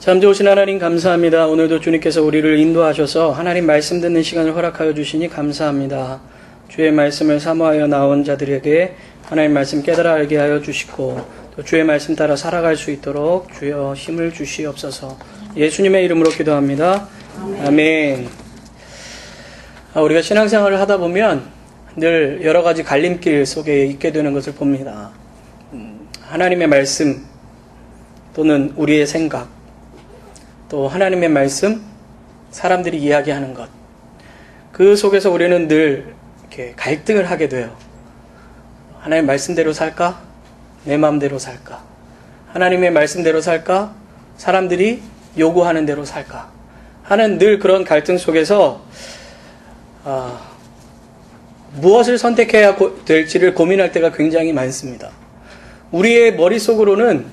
참 좋으신 하나님 감사합니다. 오늘도 주님께서 우리를 인도하셔서 하나님 말씀 듣는 시간을 허락하여 주시니 감사합니다. 주의 말씀을 사모하여 나온 자들에게 하나님 말씀 깨달아 알게 하여 주시고 또 주의 말씀 따라 살아갈 수 있도록 주여 힘을 주시옵소서. 예수님의 이름으로 기도합니다. 아멘. 우리가 신앙생활을 하다 보면 늘 여러 가지 갈림길 속에 있게 되는 것을 봅니다. 하나님의 말씀 또는 우리의 생각, 또 하나님의 말씀, 사람들이 이야기하는 것, 그 속에서 우리는 늘 이렇게 갈등을 하게 돼요. 하나님의 말씀대로 살까? 내 마음대로 살까? 하나님의 말씀대로 살까? 사람들이 요구하는 대로 살까? 하는 늘 그런 갈등 속에서 무엇을 선택해야 될지를 고민할 때가 굉장히 많습니다. 우리의 머릿속으로는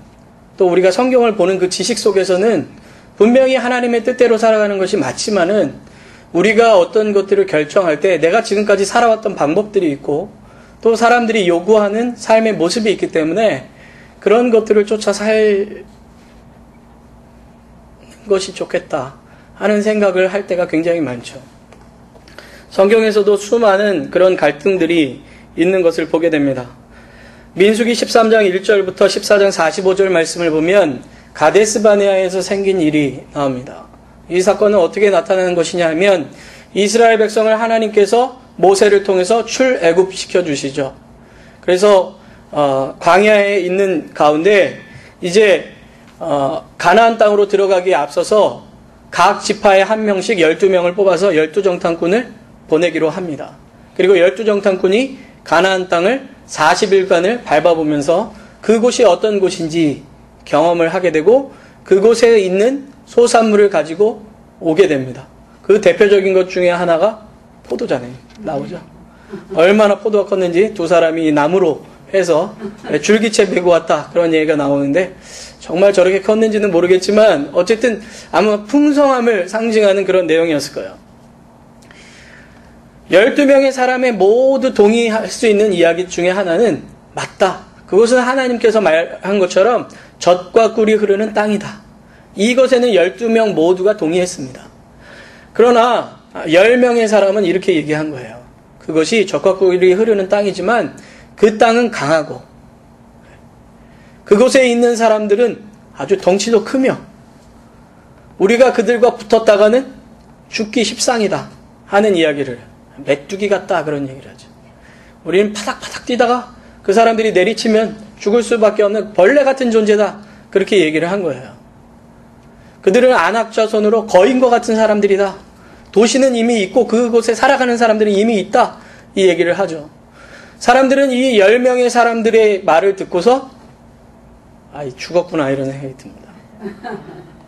또 우리가 성경을 보는 그 지식 속에서는 분명히 하나님의 뜻대로 살아가는 것이 맞지만은 우리가 어떤 것들을 결정할 때 내가 지금까지 살아왔던 방법들이 있고 또 사람들이 요구하는 삶의 모습이 있기 때문에 그런 것들을 쫓아 살 것이 좋겠다 하는 생각을 할 때가 굉장히 많죠. 성경에서도 수많은 그런 갈등들이 있는 것을 보게 됩니다. 민수기 13장 1절부터 14장 45절 말씀을 보면 가데스바네아에서 생긴 일이 나옵니다. 이 사건은 어떻게 나타나는 것이냐 하면 이스라엘 백성을 하나님께서 모세를 통해서 출애굽시켜 주시죠. 그래서 광야에 있는 가운데 이제 가나안 땅으로 들어가기에 앞서서 각 지파에 한 명씩 12명을 뽑아서 12정탐꾼을 보내기로 합니다. 그리고 12정탐꾼이 가나안 땅을 40일간을 밟아보면서 그곳이 어떤 곳인지 경험을 하게 되고 그곳에 있는 소산물을 가지고 오게 됩니다. 그 대표적인 것 중에 하나가 포도잖아요. 나오죠. 얼마나 포도가 컸는지 두 사람이 나무로 해서 줄기채 메고 왔다 그런 얘기가 나오는데 정말 저렇게 컸는지는 모르겠지만 어쨌든 아마 풍성함을 상징하는 그런 내용이었을 거예요. 12명의 사람의 모두 동의할 수 있는 이야기 중에 하나는 맞다. 그것은 하나님께서 말한 것처럼 젖과 꿀이 흐르는 땅이다. 이것에는 12명 모두가 동의했습니다. 그러나 10명의 사람은 이렇게 얘기한 거예요. 그것이 젖과 꿀이 흐르는 땅이지만 그 땅은 강하고 그곳에 있는 사람들은 아주 덩치도 크며 우리가 그들과 붙었다가는 죽기 십상이다 하는 이야기를 메뚜기 같다 그런 얘기를 하죠. 우리는 파닥파닥 뛰다가 그 사람들이 내리치면 죽을 수밖에 없는 벌레 같은 존재다 그렇게 얘기를 한 거예요. 그들은 안악자손으로 거인과 같은 사람들이다. 도시는 이미 있고 그곳에 살아가는 사람들은 이미 있다 이 얘기를 하죠. 사람들은 이 10명의 사람들의 말을 듣고서 죽었구나 이런 생각이 듭니다.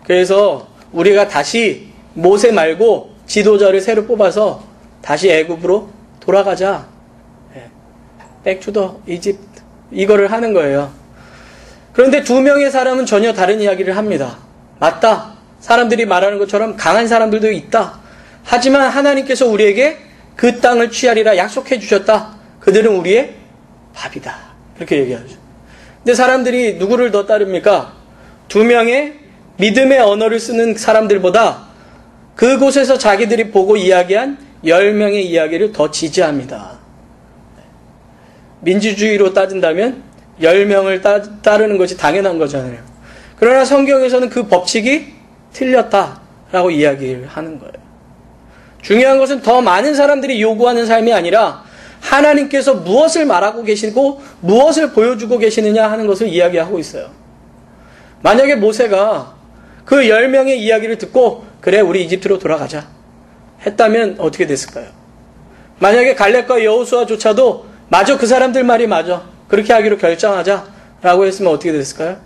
그래서 우리가 다시 모세 말고 지도자를 새로 뽑아서 다시 애굽으로 돌아가자. Back to the Egypt 이거를 하는 거예요. 그런데 2명의 사람은 전혀 다른 이야기를 합니다. 맞다. 사람들이 말하는 것처럼 강한 사람들도 있다. 하지만 하나님께서 우리에게 그 땅을 취하리라 약속해 주셨다. 그들은 우리의 밥이다. 그렇게 얘기하죠. 근데 사람들이 누구를 더 따릅니까? 2명의 믿음의 언어를 쓰는 사람들보다 그곳에서 자기들이 보고 이야기한 10명의 이야기를 더 지지합니다. 민주주의로 따진다면 10명을 따르는 것이 당연한 거잖아요. 그러나 성경에서는 그 법칙이 틀렸다라고 이야기를 하는 거예요. 중요한 것은 더 많은 사람들이 요구하는 삶이 아니라 하나님께서 무엇을 말하고 계시고 무엇을 보여주고 계시느냐 하는 것을 이야기하고 있어요. 만약에 모세가 그 10명의 이야기를 듣고 그래 우리 이집트로 돌아가자 했다면 어떻게 됐을까요? 만약에 갈렙과 여호수아조차도 맞아 그 사람들 말이 맞아 그렇게 하기로 결정하자라고 했으면 어떻게 됐을까요?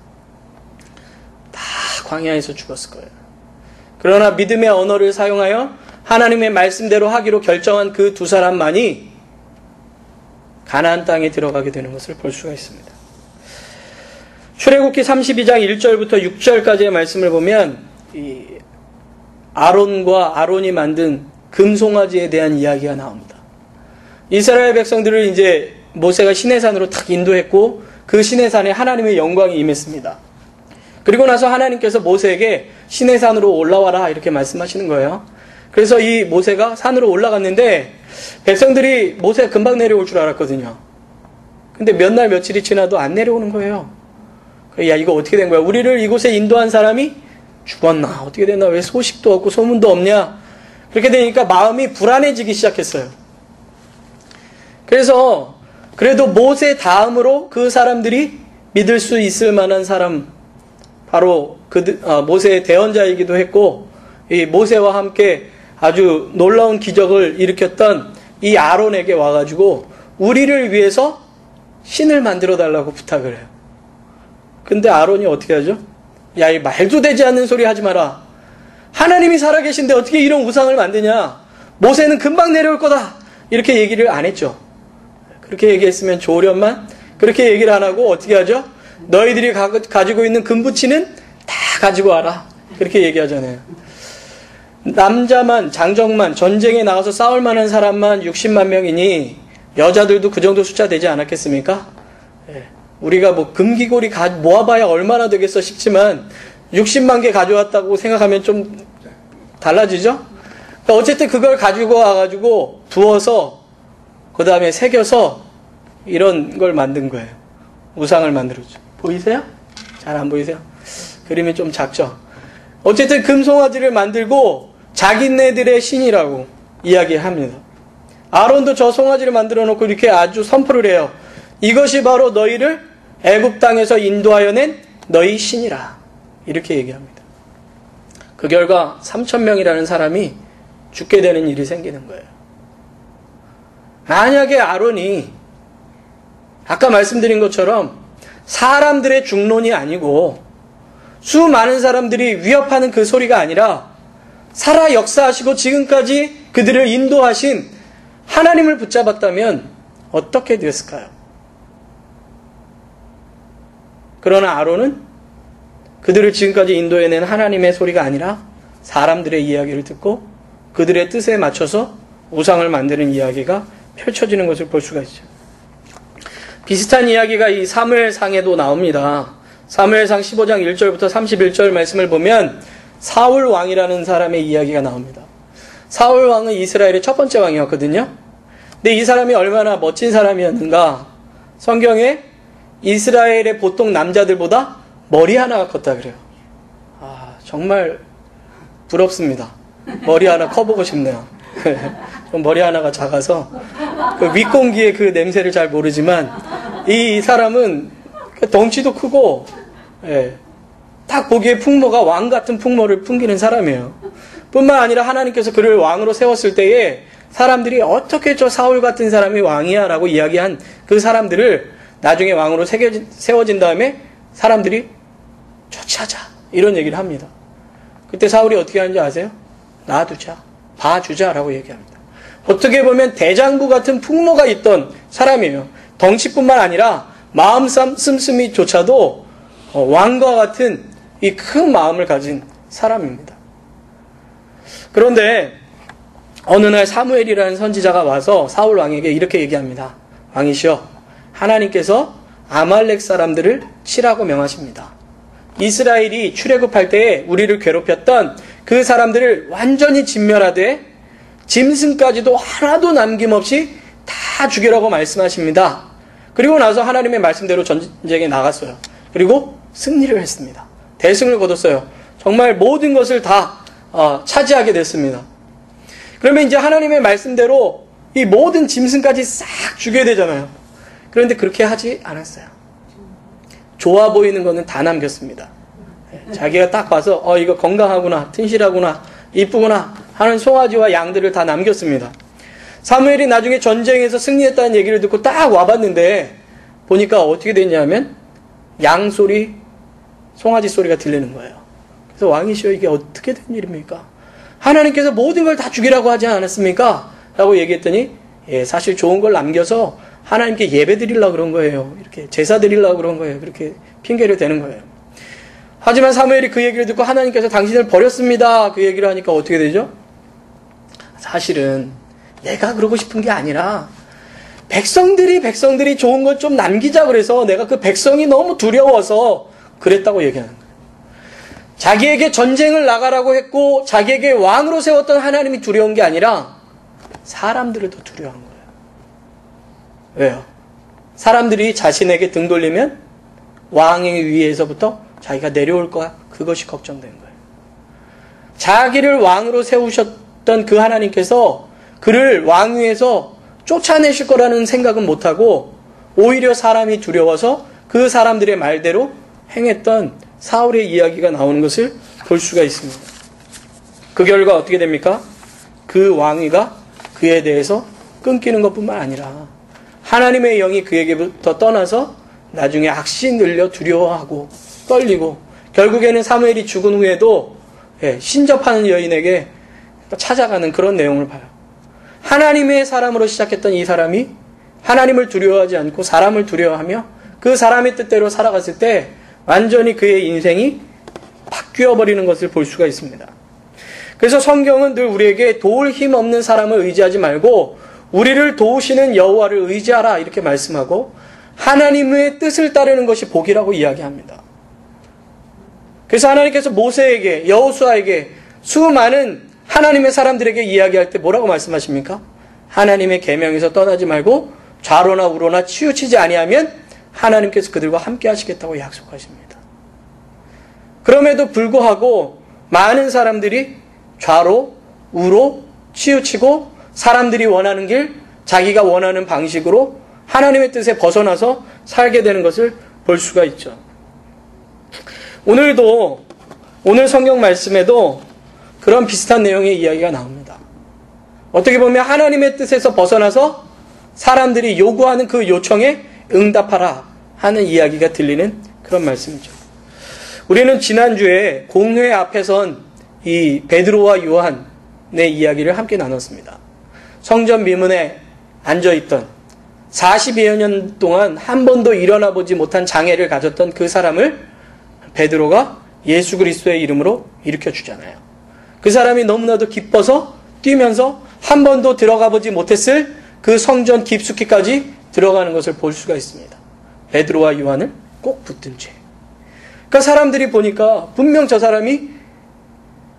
다 광야에서 죽었을 거예요. 그러나 믿음의 언어를 사용하여 하나님의 말씀대로 하기로 결정한 그 두 사람만이 가나안 땅에 들어가게 되는 것을 볼 수가 있습니다. 출애굽기 32장 1절부터 6절까지의 말씀을 보면 이 아론이 만든 금송아지에 대한 이야기가 나옵니다. 이스라엘 백성들을 이제 모세가 시내산으로 탁 인도했고 그 시내산에 하나님의 영광이 임했습니다. 그리고 나서 하나님께서 모세에게 시내산으로 올라와라 이렇게 말씀하시는 거예요. 그래서 이 모세가 산으로 올라갔는데 백성들이 모세가 금방 내려올 줄 알았거든요. 근데 몇 날 며칠이 지나도 안 내려오는 거예요. 야, 이거 어떻게 된 거야? 우리를 이곳에 인도한 사람이 죽었나? 어떻게 됐나? 왜 소식도 없고 소문도 없냐? 그렇게 되니까 마음이 불안해지기 시작했어요. 그래서 그래도 모세 다음으로 그 사람들이 믿을 수 있을 만한 사람, 바로 모세의 대언자이기도 했고, 이 모세와 함께 아주 놀라운 기적을 일으켰던 이 아론에게 와가지고 우리를 위해서 신을 만들어 달라고 부탁을 해요. 근데 아론이 어떻게 하죠? 야, 이 말도 되지 않는 소리 하지 마라. 하나님이 살아계신데 어떻게 이런 우상을 만드냐? 모세는 금방 내려올 거다. 이렇게 얘기를 안 했죠. 그렇게 얘기했으면 좋으련만 그렇게 얘기를 안 하고 어떻게 하죠? 너희들이 가지고 있는 금부치는 다 가지고 와라. 그렇게 얘기하잖아요. 남자만, 장정만, 전쟁에 나가서 싸울 만한 사람만 60만 명이니 여자들도 그 정도 숫자 되지 않았겠습니까? 우리가 뭐 금기골이 모아봐야 얼마나 되겠어 싶지만 60만 개 가져왔다고 생각하면 좀 달라지죠? 그러니까 어쨌든 그걸 가지고 와가지고 부어서 그 다음에 새겨서 이런 걸 만든 거예요. 우상을 만들었죠. 보이세요? 잘 안 보이세요? 그림이 좀 작죠? 어쨌든 금송아지를 만들고 자기네들의 신이라고 이야기합니다. 아론도 저 송아지를 만들어 놓고 이렇게 아주 선포를 해요. 이것이 바로 너희를 애굽 땅에서 인도하여 낸 너희 신이라. 이렇게 얘기합니다. 그 결과 3,000명이라는 사람이 죽게 되는 일이 생기는 거예요. 만약에 아론이 아까 말씀드린 것처럼 사람들의 중론이 아니고 수많은 사람들이 위협하는 그 소리가 아니라 살아 역사하시고 지금까지 그들을 인도하신 하나님을 붙잡았다면 어떻게 됐을까요? 그러나 아론은 그들을 지금까지 인도해낸 하나님의 소리가 아니라 사람들의 이야기를 듣고 그들의 뜻에 맞춰서 우상을 만드는 이야기가 펼쳐지는 것을 볼 수가 있죠. 비슷한 이야기가 이 사무엘상에도 나옵니다. 사무엘상 15장 1절부터 31절 말씀을 보면 사울 왕이라는 사람의 이야기가 나옵니다. 사울 왕은 이스라엘의 첫 번째 왕이었거든요. 근데 이 사람이 얼마나 멋진 사람이었는가. 성경에 이스라엘의 보통 남자들보다 머리 하나가 컸다 그래요. 아, 정말 부럽습니다. 머리 하나 커보고 싶네요. 머리 하나가 작아서 그 윗공기의 그 냄새를 잘 모르지만 이 사람은 덩치도 크고, 예, 딱 보기에 풍모가 왕 같은 풍모를 풍기는 사람이에요. 뿐만 아니라 하나님께서 그를 왕으로 세웠을 때에 사람들이 어떻게 저 사울 같은 사람이 왕이야 라고 이야기한 그 사람들을 나중에 왕으로 세워진 다음에 사람들이 조치하자 이런 얘기를 합니다. 그때 사울이 어떻게 하는지 아세요? 놔두자, 봐주자 라고 얘기합니다. 어떻게 보면 대장부 같은 풍모가 있던 사람이에요. 덩치뿐만 아니라 마음 씀씀이조차도 왕과 같은 이 큰 마음을 가진 사람입니다. 그런데 어느 날 사무엘이라는 선지자가 와서 사울 왕에게 이렇게 얘기합니다. 왕이시여, 하나님께서 아말렉 사람들을 치라고 명하십니다. 이스라엘이 출애굽할 때에 우리를 괴롭혔던 그 사람들을 완전히 진멸하되 짐승까지도 하나도 남김없이 다 죽이라고 말씀하십니다. 그리고 나서 하나님의 말씀대로 전쟁에 나갔어요. 그리고 승리를 했습니다. 대승을 거뒀어요. 정말 모든 것을 다 차지하게 됐습니다. 그러면 이제 하나님의 말씀대로 이 모든 짐승까지 싹 죽여야 되잖아요. 그런데 그렇게 하지 않았어요. 좋아 보이는 거는 다 남겼습니다. 자기가 딱 봐서 이거 건강하구나, 튼실하구나, 이쁘구나 하는 송아지와 양들을 다 남겼습니다. 사무엘이 나중에 전쟁에서 승리했다는 얘기를 듣고 딱 와봤는데 보니까 어떻게 됐냐면 양 소리, 송아지 소리가 들리는 거예요. 그래서 왕이시여, 이게 어떻게 된 일입니까? 하나님께서 모든 걸 다 죽이라고 하지 않았습니까? 라고 얘기했더니 사실 좋은 걸 남겨서 하나님께 예배 드리려고 그런 거예요. 이렇게 제사 드리려고 그런 거예요. 그렇게 핑계를 대는 거예요. 하지만 사무엘이 그 얘기를 듣고 하나님께서 당신을 버렸습니다. 그 얘기를 하니까 어떻게 되죠? 사실은 내가 그러고 싶은 게 아니라 백성들이 좋은 걸 좀 남기자 그래서 내가 그 백성이 너무 두려워서 그랬다고 얘기하는 거예요. 자기에게 전쟁을 나가라고 했고 자기에게 왕으로 세웠던 하나님이 두려운 게 아니라 사람들을 더 두려워한 거예요. 왜요? 사람들이 자신에게 등 돌리면 왕의 위에서부터 자기가 내려올 거야. 그것이 걱정된 거예요. 자기를 왕으로 세우셨던 그 하나님께서 그를 왕위에서 쫓아내실 거라는 생각은 못하고 오히려 사람이 두려워서 그 사람들의 말대로 행했던 사울의 이야기가 나오는 것을 볼 수가 있습니다. 그 결과 어떻게 됩니까? 그 왕위가 그에 대해서 끊기는 것뿐만 아니라 하나님의 영이 그에게부터 떠나서 나중에 악시 늘려 두려워하고 떨리고 결국에는 사무엘이 죽은 후에도 신접하는 여인에게 찾아가는 그런 내용을 봐요. 하나님의 사람으로 시작했던 이 사람이 하나님을 두려워하지 않고 사람을 두려워하며 그 사람의 뜻대로 살아갔을 때 완전히 그의 인생이 바뀌어버리는 것을 볼 수가 있습니다. 그래서 성경은 늘 우리에게 도울 힘 없는 사람을 의지하지 말고 우리를 도우시는 여호와를 의지하라 이렇게 말씀하고 하나님의 뜻을 따르는 것이 복이라고 이야기합니다. 그래서 하나님께서 모세에게 여호수아에게 수많은 하나님의 사람들에게 이야기할 때 뭐라고 말씀하십니까? 하나님의 계명에서 떠나지 말고 좌로나 우로나 치우치지 아니하면 하나님께서 그들과 함께 하시겠다고 약속하십니다. 그럼에도 불구하고 많은 사람들이 좌로 우로 치우치고 사람들이 원하는 길, 자기가 원하는 방식으로 하나님의 뜻에 벗어나서 살게 되는 것을 볼 수가 있죠. 오늘 성경 말씀에도 그런 비슷한 내용의 이야기가 나옵니다. 어떻게 보면 하나님의 뜻에서 벗어나서 사람들이 요구하는 그 요청에 응답하라 하는 이야기가 들리는 그런 말씀이죠. 우리는 지난주에 공회 앞에 선 이 베드로와 요한의 이야기를 함께 나눴습니다. 성전 미문에 앉아있던 42여 년 동안 한 번도 일어나 보지 못한 장애를 가졌던 그 사람을 베드로가 예수 그리스도의 이름으로 일으켜 주잖아요. 그 사람이 너무나도 기뻐서 뛰면서 한 번도 들어가 보지 못했을 그 성전 깊숙이까지 들어가는 것을 볼 수가 있습니다. 베드로와 요한을 꼭 붙든 죄. 그러니까 사람들이 보니까 분명 저 사람이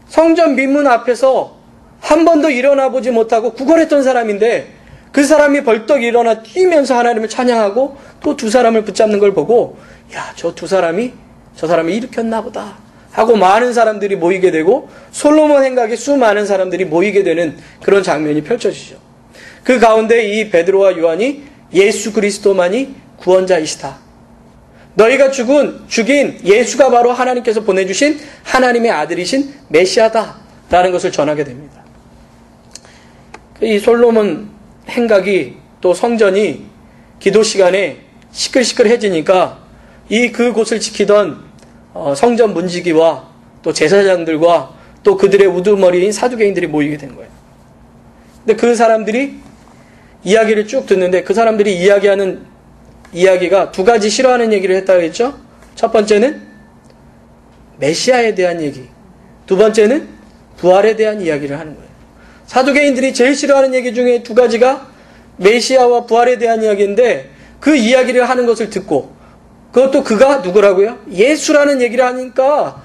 성전 민문 앞에서 한 번도 일어나 보지 못하고 구걸했던 사람인데 그 사람이 벌떡 일어나 뛰면서 하나님을 찬양하고 또 두 사람을 붙잡는 걸 보고 야, 저 두 사람이 저 사람을 일으켰나 보다 하고 많은 사람들이 모이게 되고 솔로몬 행각에 수많은 사람들이 모이게 되는 그런 장면이 펼쳐지죠. 그 가운데 이 베드로와 요한이 예수 그리스도만이 구원자이시다. 너희가 죽인 예수가 바로 하나님께서 보내주신 하나님의 아들이신 메시아다라는 것을 전하게 됩니다. 이 솔로몬 행각이 또 성전이 기도 시간에 시끌시끌해지니까 그곳을 지키던 성전 문지기와 또 제사장들과 또 그들의 우두머리인 사두개인들이 모이게 된 거예요. 근데 그 사람들이 이야기를 쭉 듣는데 그 사람들이 이야기하는 이야기가 두 가지 싫어하는 얘기를 했다고 했죠. 첫 번째는 메시아에 대한 얘기, 두 번째는 부활에 대한 이야기를 하는 거예요. 사두개인들이 제일 싫어하는 얘기 중에 두 가지가 메시아와 부활에 대한 이야기인데 그 이야기를 하는 것을 듣고 그것도 그가 누구라고요? 예수라는 얘기를 하니까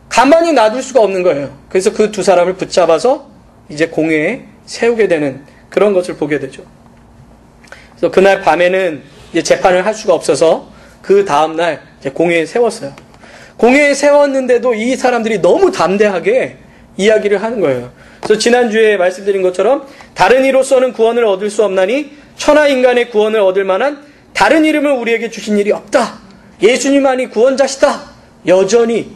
가만히 놔둘 수가 없는 거예요. 그래서 그 두 사람을 붙잡아서 이제 공회에 세우게 되는 그런 것을 보게 되죠. 그래서 그날 밤에는 이제 재판을 할 수가 없어서 그 다음날 이제 공회에 세웠어요. 공회에 세웠는데도 이 사람들이 너무 담대하게 이야기를 하는 거예요. 그래서 지난주에 말씀드린 것처럼 다른 이로서는 구원을 얻을 수 없나니 천하 인간의 구원을 얻을 만한 다른 이름을 우리에게 주신 일이 없다. 예수님만이 구원자시다. 여전히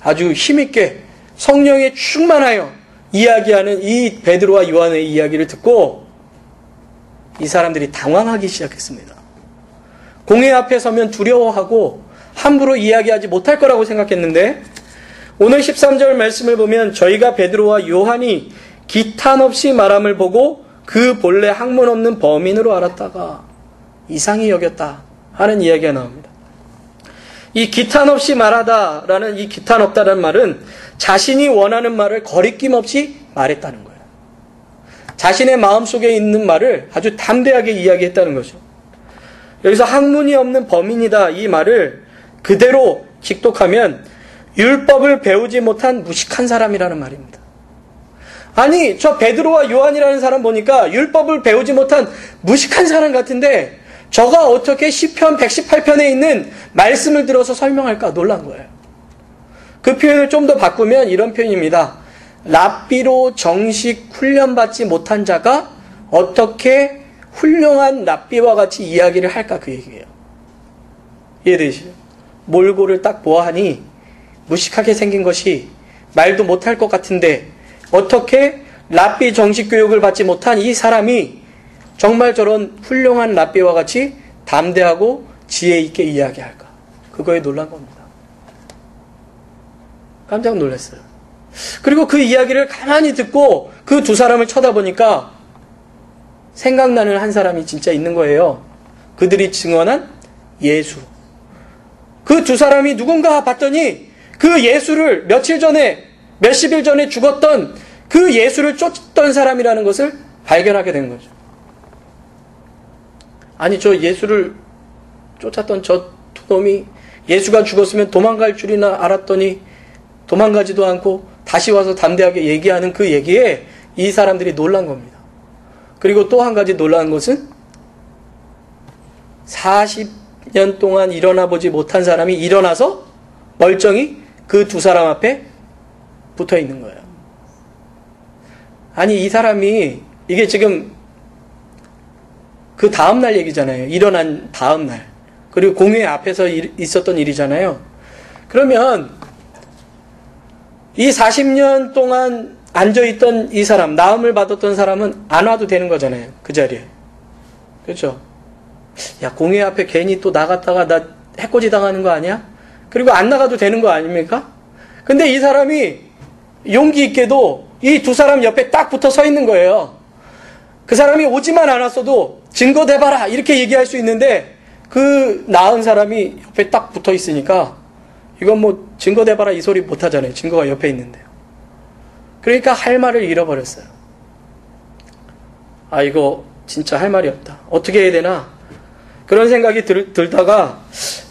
아주 힘있게 성령에 충만하여 이야기하는 이 베드로와 요한의 이야기를 듣고 이 사람들이 당황하기 시작했습니다. 공회 앞에 서면 두려워하고 함부로 이야기하지 못할 거라고 생각했는데 오늘 13절 말씀을 보면 저희가 베드로와 요한이 기탄 없이 말함을 보고 그 본래 학문 없는 범인으로 알았다가 이상히 여겼다 하는 이야기가 나옵니다. 이 기탄 없이 말하다라는 이 기탄 없다라는 말은 자신이 원하는 말을 거리낌 없이 말했다는 거예요. 자신의 마음속에 있는 말을 아주 담대하게 이야기했다는 거죠. 여기서 학문이 없는 범인이다 이 말을 그대로 직독하면 율법을 배우지 못한 무식한 사람이라는 말입니다. 아니, 저 베드로와 요한이라는 사람 보니까 율법을 배우지 못한 무식한 사람 같은데 저가 어떻게 시편 118편에 있는 말씀을 들어서 설명할까 놀란 거예요. 그 표현을 좀 더 바꾸면 이런 표현입니다. 랍비로 정식 훈련받지 못한 자가 어떻게 훌륭한 랍비와 같이 이야기를 할까 그 얘기예요. 이해되시죠? 몰골을 딱 보아하니 무식하게 생긴 것이 말도 못할 것 같은데 어떻게 랍비 정식 교육을 받지 못한 이 사람이 정말 저런 훌륭한 랍비와 같이 담대하고 지혜 있게 이야기할까? 그거에 놀란 겁니다. 깜짝 놀랐어요. 그리고 그 이야기를 가만히 듣고 그 두 사람을 쳐다보니까 생각나는 한 사람이 진짜 있는 거예요. 그들이 증언한 예수. 그 두 사람이 누군가 봤더니 그 예수를 몇십 일 전에 죽었던 그 예수를 쫓던 사람이라는 것을 발견하게 된 거죠. 아니, 저 예수를 쫓았던 저 놈이 예수가 죽었으면 도망갈 줄이나 알았더니 도망가지도 않고 다시 와서 담대하게 얘기하는 그 얘기에 이 사람들이 놀란 겁니다. 그리고 또 한 가지 놀란 것은 40년 동안 일어나 보지 못한 사람이 일어나서 멀쩡히 그 두 사람 앞에 붙어 있는 거예요. 아니, 이 사람이 이게 지금 그 다음날 얘기잖아요. 일어난 다음날. 그리고 공회 앞에서 있었던 일이잖아요. 그러면 이 40년 동안 앉아있던 이 사람, 나음을 받았던 사람은 안 와도 되는 거잖아요. 그 자리에. 그렇죠? 야, 공회 앞에 괜히 또 나갔다가 나 해코지 당하는 거 아니야? 그리고 안 나가도 되는 거 아닙니까? 근데 이 사람이 용기 있게도 이 두 사람 옆에 딱 붙어 서 있는 거예요. 그 사람이 오지만 않았어도 증거 대봐라 이렇게 얘기할 수 있는데 그 나은 사람이 옆에 딱 붙어 있으니까 이건 뭐 증거 대봐라 이 소리 못 하잖아요. 증거가 옆에 있는데요. 그러니까 할 말을 잃어버렸어요. 아, 이거 진짜 할 말이 없다. 어떻게 해야 되나? 그런 생각이 들다가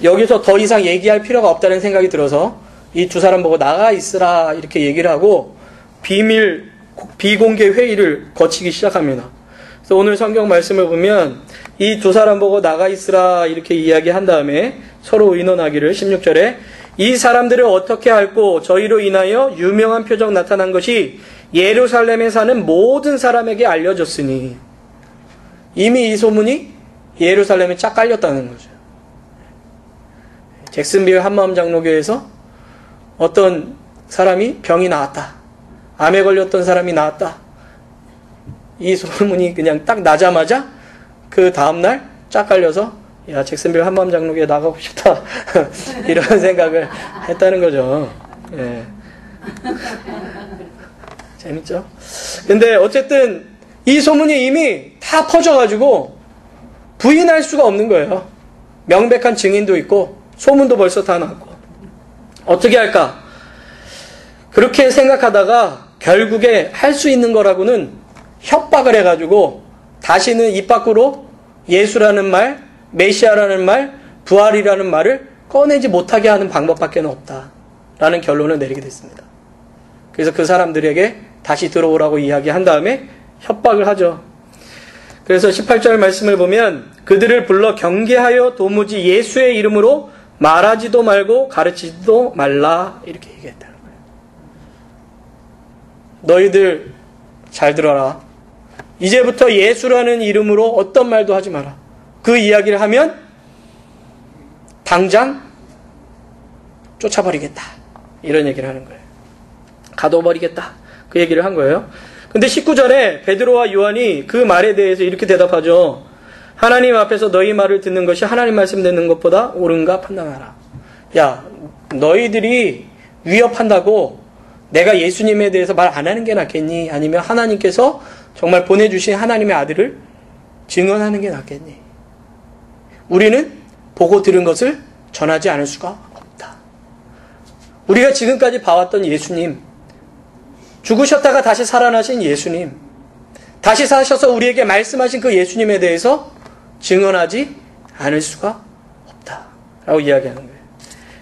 여기서 더 이상 얘기할 필요가 없다는 생각이 들어서 이 두 사람 보고 나가 있으라 이렇게 얘기를 하고 비공개 회의를 거치기 시작합니다. 그래서 오늘 성경 말씀을 보면 이 두 사람 보고 나가 있으라 이렇게 이야기한 다음에 서로 의논하기를 16절에 이 사람들을 어떻게 할꼬 저희로 인하여 유명한 표적 나타난 것이 예루살렘에 사는 모든 사람에게 알려졌으니 이미 이 소문이 예루살렘에 쫙 깔렸다는 거죠. 잭슨빌 한마음 장로교에서 어떤 사람이 병이 나왔다. 암에 걸렸던 사람이 나왔다. 이 소문이 그냥 딱 나자마자 그 다음날 쫙 깔려서 야, 잭슨빌 한마음 장로교에 나가고 싶다. 이런 생각을 했다는 거죠. 예. 재밌죠? 근데 어쨌든 이 소문이 이미 다 퍼져가지고 부인할 수가 없는 거예요. 명백한 증인도 있고 소문도 벌써 다 났고 어떻게 할까? 그렇게 생각하다가 결국에 할 수 있는 거라고는 협박을 해가지고 다시는 입 밖으로 예수라는 말, 메시아라는 말, 부활이라는 말을 꺼내지 못하게 하는 방법밖에 없다라는 결론을 내리게 됐습니다. 그래서 그 사람들에게 다시 들어오라고 이야기한 다음에 협박을 하죠. 그래서 18절 말씀을 보면 그들을 불러 경계하여 도무지 예수의 이름으로 말하지도 말고 가르치지도 말라 이렇게 얘기했다는 거예요. 너희들 잘 들어라. 이제부터 예수라는 이름으로 어떤 말도 하지 마라. 그 이야기를 하면 당장 쫓아버리겠다. 이런 얘기를 하는 거예요. 가둬버리겠다. 그 얘기를 한 거예요. 근데 19절에 베드로와 요한이 그 말에 대해서 이렇게 대답하죠. 하나님 앞에서 너희 말을 듣는 것이 하나님 말씀 듣는 것보다 옳은가 판단하라. 야, 너희들이 위협한다고 내가 예수님에 대해서 말 안 하는 게 낫겠니? 아니면 하나님께서 정말 보내주신 하나님의 아들을 증언하는 게 낫겠니? 우리는 보고 들은 것을 전하지 않을 수가 없다. 우리가 지금까지 봐왔던 예수님, 죽으셨다가 다시 살아나신 예수님, 다시 사셔서 우리에게 말씀하신 그 예수님에 대해서 증언하지 않을 수가 없다. 라고 이야기하는 거예요.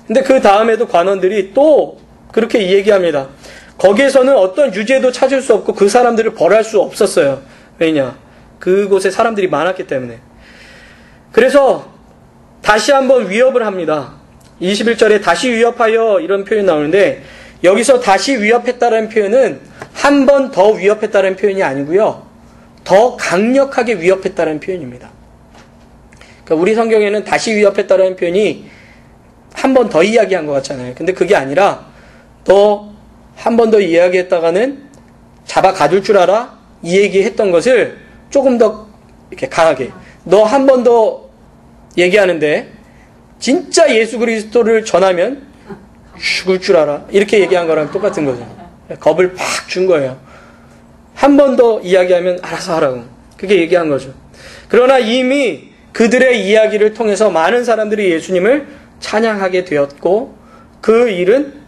근데 그 다음에도 관원들이 또 그렇게 얘기합니다. 거기에서는 어떤 유죄도 찾을 수 없고 그 사람들을 벌할 수 없었어요. 왜냐? 그곳에 사람들이 많았기 때문에. 그래서 다시 한번 위협을 합니다. 21절에 다시 위협하여 이런 표현이 나오는데, 여기서 다시 위협했다는 표현은 한 번 더 위협했다는 표현이 아니고요, 더 강력하게 위협했다는 표현입니다. 그러니까 우리 성경에는 다시 위협했다는 표현이 한 번 더 이야기한 것 같잖아요. 근데 그게 아니라 너 한 번 더 이야기했다가는 잡아 가둘 줄 알아? 이 얘기했던 것을 조금 더 이렇게 강하게, 너 한 번 더 얘기하는데 진짜 예수 그리스도를 전하면 죽을 줄 알아, 이렇게 얘기한 거랑 똑같은 거죠. 겁을 팍 준 거예요. 한 번 더 이야기하면 알아서 하라고, 그게 얘기한 거죠. 그러나 이미 그들의 이야기를 통해서 많은 사람들이 예수님을 찬양하게 되었고, 그 일은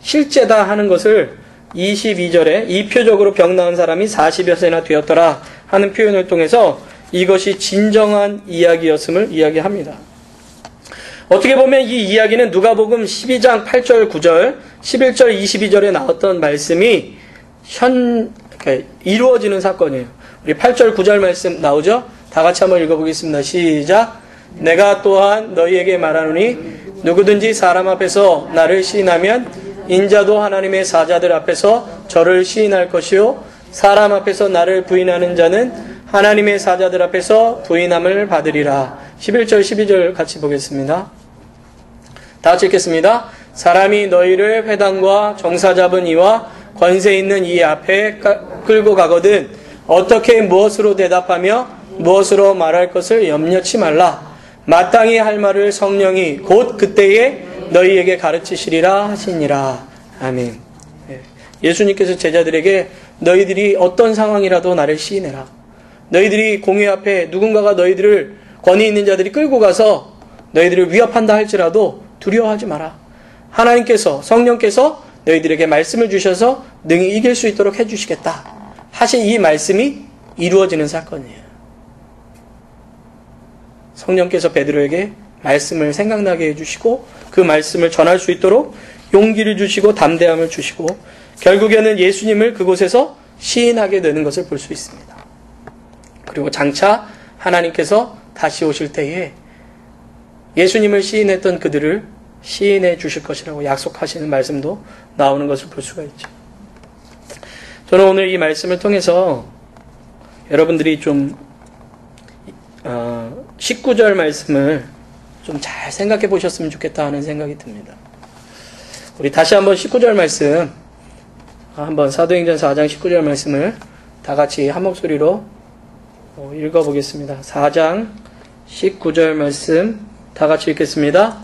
실제다 하는 것을 22절에 이표적으로 병 나은 사람이 40여 세나 되었더라 하는 표현을 통해서 이것이 진정한 이야기였음을 이야기합니다. 어떻게 보면 이 이야기는 누가복음 12장 8절 9절 11절 22절에 나왔던 말씀이 그러니까 이루어지는 사건이에요. 우리 8절 9절 말씀 나오죠? 다 같이 한번 읽어보겠습니다. 시작. 내가 또한 너희에게 말하노니 누구든지 사람 앞에서 나를 시인하면 인자도 하나님의 사자들 앞에서 저를 시인할 것이요, 사람 앞에서 나를 부인하는 자는 하나님의 사자들 앞에서 부인함을 받으리라. 11절 12절 같이 보겠습니다. 다 같이 읽겠습니다. 사람이 너희를 회당과 정사 잡은 이와 권세 있는 이 앞에 끌고 가거든 어떻게 무엇으로 대답하며 무엇으로 말할 것을 염려치 말라. 마땅히 할 말을 성령이 곧 그때에 너희에게 가르치시리라 하시니라. 아멘. 예수님께서 제자들에게 너희들이 어떤 상황이라도 나를 시인해라. 너희들이 공회 앞에 누군가가 너희들을, 권위 있는 자들이 끌고 가서 너희들을 위협한다 할지라도 두려워하지 마라. 하나님께서, 성령께서 너희들에게 말씀을 주셔서 능히 이길 수 있도록 해주시겠다 하신 이 말씀이 이루어지는 사건이에요. 성령께서 베드로에게 말씀을 생각나게 해주시고 그 말씀을 전할 수 있도록 용기를 주시고 담대함을 주시고 결국에는 예수님을 그곳에서 시인하게 되는 것을 볼 수 있습니다. 그리고 장차 하나님께서 다시 오실 때에 예수님을 시인했던 그들을 시인해 주실 것이라고 약속하시는 말씀도 나오는 것을 볼 수가 있죠. 저는 오늘 이 말씀을 통해서 여러분들이 좀 19절 말씀을 좀 잘 생각해 보셨으면 좋겠다 하는 생각이 듭니다. 우리 다시 한번 19절 말씀, 한번 사도행전 4장 19절 말씀을 다 같이 한 목소리로 읽어보겠습니다. 4장 19절 말씀 다 같이 읽겠습니다.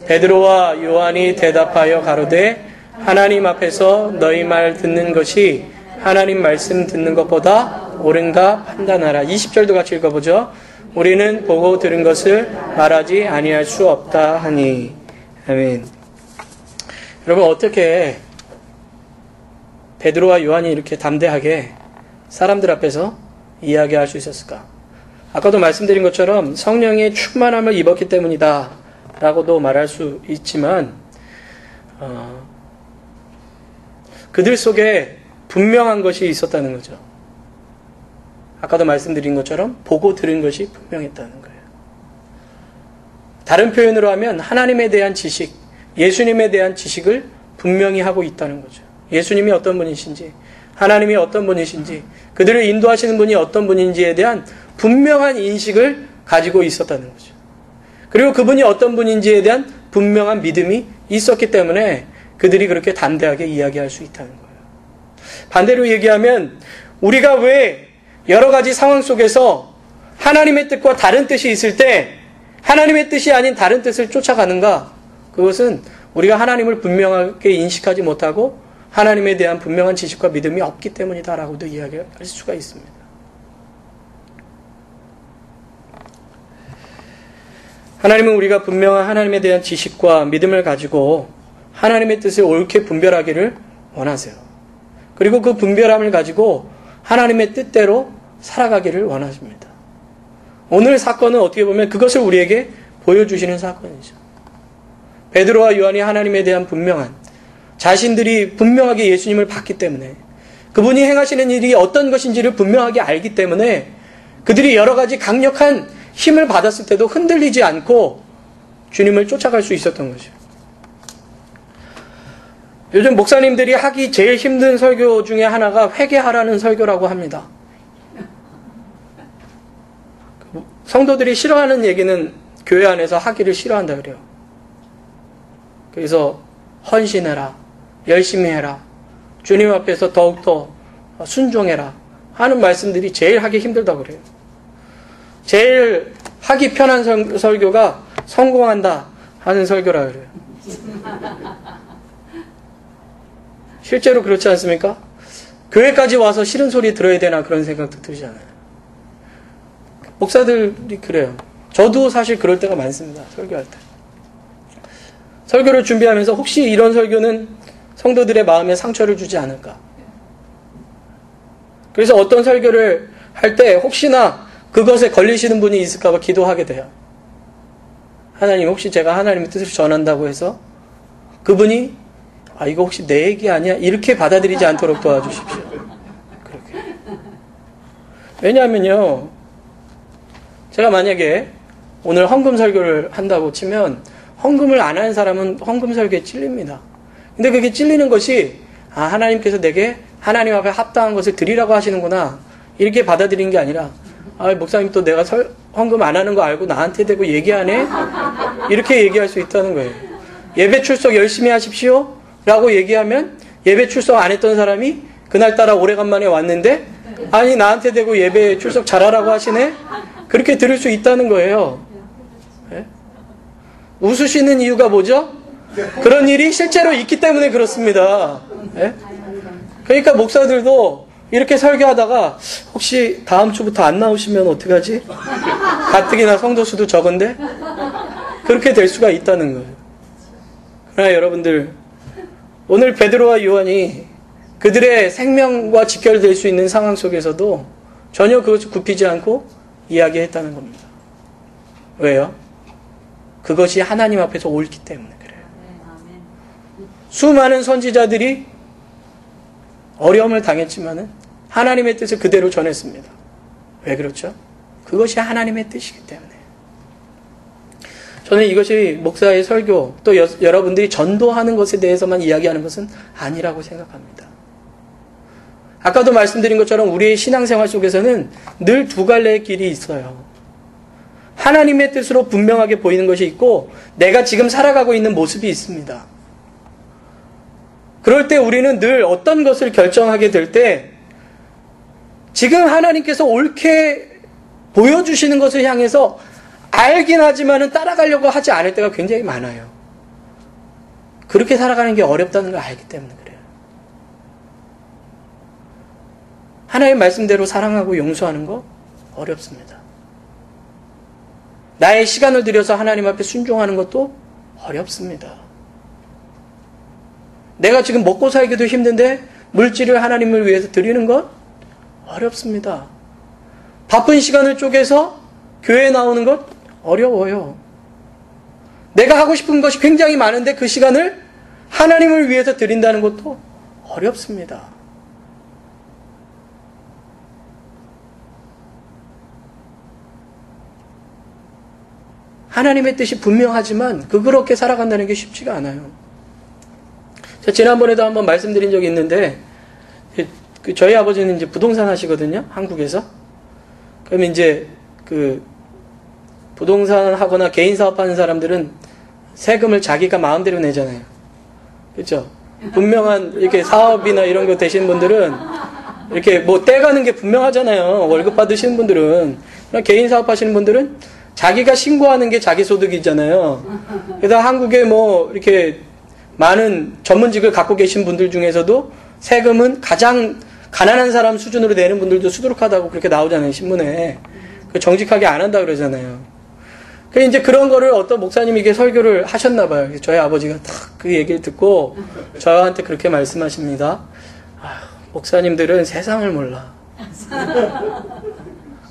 베드로와 요한이 대답하여 가로되 하나님 앞에서 너희 말 듣는 것이 하나님 말씀 듣는 것보다 옳은가 판단하라. 20절도 같이 읽어보죠. 우리는 보고 들은 것을 말하지 아니할 수 없다 하니. 아멘. 여러분, 어떻게 베드로와 요한이 이렇게 담대하게 사람들 앞에서 이야기할 수 있었을까? 아까도 말씀드린 것처럼 성령의 충만함을 입었기 때문이다 라고도 말할 수 있지만 그들 속에 분명한 것이 있었다는 거죠. 아까도 말씀드린 것처럼 보고 들은 것이 분명했다는 거예요. 다른 표현으로 하면 하나님에 대한 지식, 예수님에 대한 지식을 분명히 하고 있다는 거죠. 예수님이 어떤 분이신지, 하나님이 어떤 분이신지, 그들을 인도하시는 분이 어떤 분인지에 대한 분명한 인식을 가지고 있었다는 거죠. 그리고 그분이 어떤 분인지에 대한 분명한 믿음이 있었기 때문에 그들이 그렇게 담대하게 이야기할 수 있다는 거예요. 반대로 얘기하면 우리가 왜 여러 가지 상황 속에서 하나님의 뜻과 다른 뜻이 있을 때 하나님의 뜻이 아닌 다른 뜻을 쫓아가는가? 그것은 우리가 하나님을 분명하게 인식하지 못하고 하나님에 대한 분명한 지식과 믿음이 없기 때문이다라고도 이야기할 수가 있습니다. 하나님은 우리가 분명한 하나님에 대한 지식과 믿음을 가지고 하나님의 뜻을 옳게 분별하기를 원하세요. 그리고 그 분별함을 가지고 하나님의 뜻대로 살아가기를 원하십니다. 오늘 사건은 어떻게 보면 그것을 우리에게 보여주시는 사건이죠. 베드로와 요한이 하나님에 대한 분명한, 자신들이 분명하게 예수님을 봤기 때문에, 그분이 행하시는 일이 어떤 것인지를 분명하게 알기 때문에 그들이 여러 가지 강력한 힘을 받았을 때도 흔들리지 않고 주님을 쫓아갈 수 있었던 거죠. 요즘 목사님들이 하기 제일 힘든 설교 중에 하나가 회개하라는 설교라고 합니다. 성도들이 싫어하는 얘기는 교회 안에서 하기를 싫어한다 그래요. 그래서 헌신해라, 열심히 해라, 주님 앞에서 더욱더 순종해라 하는 말씀들이 제일 하기 힘들다고 그래요. 제일 하기 편한 설교가 성공한다 하는 설교라 그래요. 실제로 그렇지 않습니까? 교회까지 와서 싫은 소리 들어야 되나 그런 생각도 들잖아요. 목사들이 그래요. 저도 사실 그럴 때가 많습니다. 설교할 때. 설교를 준비하면서 혹시 이런 설교는 성도들의 마음에 상처를 주지 않을까. 그래서 어떤 설교를 할 때 혹시나 그것에 걸리시는 분이 있을까 봐 기도하게 돼요. 하나님, 혹시 제가 하나님의 뜻을 전한다고 해서 그분이 이거 혹시 내 얘기 아니야? 이렇게 받아들이지 않도록 도와주십시오. 그렇게. 왜냐하면요, 제가 만약에 오늘 헌금 설교를 한다고 치면 헌금을 안 하는 사람은 헌금 설교에 찔립니다. 근데 그게 찔리는 것이 하나님께서 내게 하나님 앞에 합당한 것을 드리라고 하시는구나 이렇게 받아들이는 게 아니라 목사님 또 내가 헌금 안 하는 거 알고 나한테 대고 얘기하네? 이렇게 얘기할 수 있다는 거예요. 예배 출석 열심히 하십시오 라고 얘기하면 예배 출석 안 했던 사람이 그날따라 오래간만에 왔는데 아니 나한테 대고 예배 출석 잘하라고 하시네? 그렇게 들을 수 있다는 거예요. 네? 웃으시는 이유가 뭐죠? 그런 일이 실제로 있기 때문에 그렇습니다. 네? 그러니까 목사들도 이렇게 설교하다가 혹시 다음 주부터 안 나오시면 어떡하지? 가뜩이나 성도 수도 적은데? 그렇게 될 수가 있다는 거예요. 그러나 여러분들, 오늘 베드로와 요한이 그들의 생명과 직결될 수 있는 상황 속에서도 전혀 그것을 굽히지 않고 이야기했다는 겁니다. 왜요? 그것이 하나님 앞에서 옳기 때문에 그래요. 수많은 선지자들이 어려움을 당했지만은 하나님의 뜻을 그대로 전했습니다. 왜 그렇죠? 그것이 하나님의 뜻이기 때문에. 저는 이것이 목사의 설교, 또 여러분들이 전도하는 것에 대해서만 이야기하는 것은 아니라고 생각합니다. 아까도 말씀드린 것처럼 우리의 신앙생활 속에서는 늘 두 갈래의 길이 있어요. 하나님의 뜻으로 분명하게 보이는 것이 있고 내가 지금 살아가고 있는 모습이 있습니다. 그럴 때 우리는 늘 어떤 것을 결정하게 될 때 지금 하나님께서 옳게 보여주시는 것을 향해서 알긴 하지만은 따라가려고 하지 않을 때가 굉장히 많아요. 그렇게 살아가는 게 어렵다는 걸 알기 때문에 그래요. 하나님 말씀대로 사랑하고 용서하는 거 어렵습니다. 나의 시간을 들여서 하나님 앞에 순종하는 것도 어렵습니다. 내가 지금 먹고 살기도 힘든데 물질을 하나님을 위해서 드리는 것 어렵습니다. 바쁜 시간을 쪼개서 교회에 나오는 것 어려워요. 내가 하고 싶은 것이 굉장히 많은데 그 시간을 하나님을 위해서 드린다는 것도 어렵습니다. 하나님의 뜻이 분명하지만 그렇게 살아간다는 게 쉽지가 않아요. 지난번에도 한번 말씀드린 적이 있는데 저희 아버지는 이제 부동산 하시거든요. 한국에서. 그럼 이제 부동산 하거나 개인 사업하는 사람들은 세금을 자기가 마음대로 내잖아요. 그렇죠? 분명한 이렇게 사업이나 이런 거 되시는 분들은 이렇게 뭐 떼가는 게 분명하잖아요. 월급 받으시는 분들은. 개인 사업 하시는 분들은 자기가 신고하는 게 자기 소득이잖아요. 그래서 한국에 뭐 이렇게 많은 전문직을 갖고 계신 분들 중에서도 세금은 가장 가난한 사람 수준으로 내는 분들도 수두룩하다고 그렇게 나오잖아요, 신문에. 정직하게 안 한다 그러잖아요. 그래서 이제 그런 거를 어떤 목사님이 이게 설교를 하셨나봐요. 저희 아버지가 딱 그 얘기를 듣고 저한테 그렇게 말씀하십니다. 목사님들은 세상을 몰라.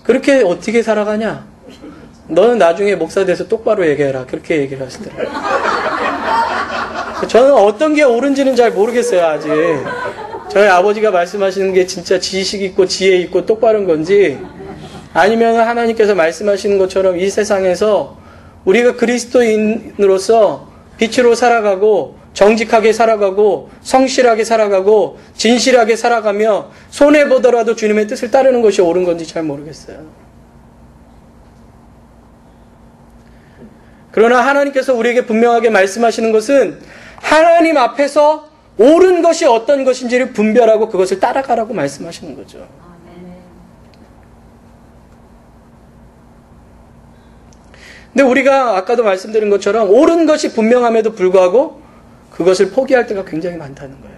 그렇게 어떻게 살아가냐? 너는 나중에 목사 돼서 똑바로 얘기해라. 그렇게 얘기를 하시더라고요. 저는 어떤 게 옳은지는 잘 모르겠어요, 아직. 저희 아버지가 말씀하시는 게 진짜 지식 있고 지혜 있고 똑바른 건지, 아니면 하나님께서 말씀하시는 것처럼 이 세상에서 우리가 그리스도인으로서 빛으로 살아가고 정직하게 살아가고 성실하게 살아가고 진실하게 살아가며 손해보더라도 주님의 뜻을 따르는 것이 옳은 건지 잘 모르겠어요. 그러나 하나님께서 우리에게 분명하게 말씀하시는 것은 하나님 앞에서 옳은 것이 어떤 것인지를 분별하고 그것을 따라가라고 말씀하시는 거죠. 근데 우리가 아까도 말씀드린 것처럼 옳은 것이 분명함에도 불구하고 그것을 포기할 때가 굉장히 많다는 거예요.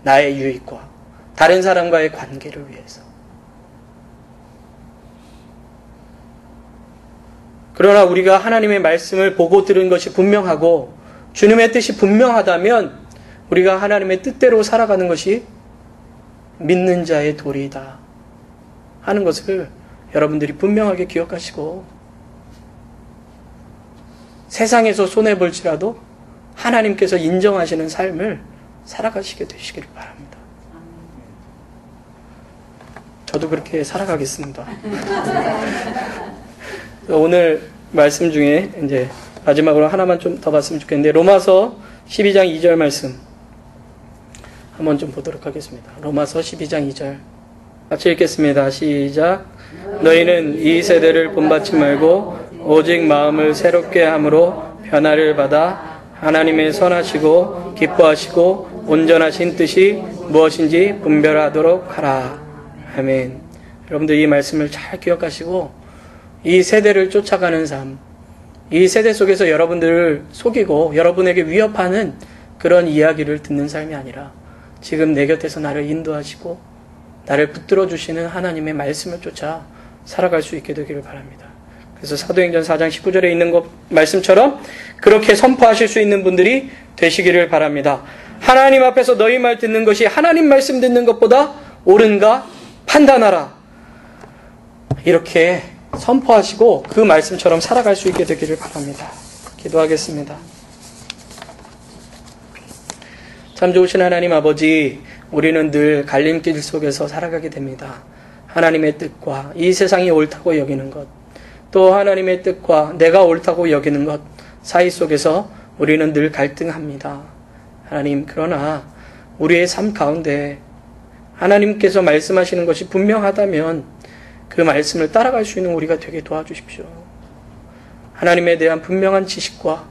나의 유익과 다른 사람과의 관계를 위해서. 그러나 우리가 하나님의 말씀을 보고 들은 것이 분명하고 주님의 뜻이 분명하다면 우리가 하나님의 뜻대로 살아가는 것이 믿는 자의 도리이다 하는 것을 여러분들이 분명하게 기억하시고, 세상에서 손해볼지라도 하나님께서 인정하시는 삶을 살아가시게 되시기를 바랍니다. 저도 그렇게 살아가겠습니다. 오늘 말씀 중에 이제 마지막으로 하나만 좀 더 봤으면 좋겠는데, 로마서 12장 2절 말씀 한번 좀 보도록 하겠습니다. 로마서 12장 2절 같이 읽겠습니다. 시작. 너희는 이 세대를 본받지 말고 오직 마음을 새롭게 함으로 변화를 받아 하나님의 선하시고 기뻐하시고 온전하신 뜻이 무엇인지 분별하도록 하라. 아멘. 여러분들 이 말씀을 잘 기억하시고 이 세대를 쫓아가는 삶, 이 세대 속에서 여러분들을 속이고 여러분에게 위협하는 그런 이야기를 듣는 삶이 아니라 지금 내 곁에서 나를 인도하시고 나를 붙들어 주시는 하나님의 말씀을 쫓아 살아갈 수 있게 되기를 바랍니다. 그래서 사도행전 4장 19절에 있는 것 말씀처럼 그렇게 선포하실 수 있는 분들이 되시기를 바랍니다. 하나님 앞에서 너희 말 듣는 것이 하나님 말씀 듣는 것보다 옳은가 판단하라. 이렇게 선포하시고 그 말씀처럼 살아갈 수 있게 되기를 바랍니다. 기도하겠습니다. 참 좋으신 하나님 아버지, 우리는 늘 갈림길 속에서 살아가게 됩니다. 하나님의 뜻과 이 세상이 옳다고 여기는 것, 또 하나님의 뜻과 내가 옳다고 여기는 것 사이 속에서 우리는 늘 갈등합니다. 하나님, 그러나 우리의 삶 가운데 하나님께서 말씀하시는 것이 분명하다면 그 말씀을 따라갈 수 있는 우리가 되게 도와주십시오. 하나님에 대한 분명한 지식과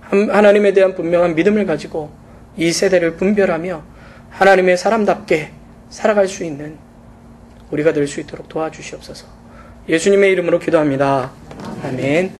하나님에 대한 분명한 믿음을 가지고 이 세대를 분별하며 하나님의 사람답게 살아갈 수 있는 우리가 될 수 있도록 도와주시옵소서. 예수님의 이름으로 기도합니다. 아멘.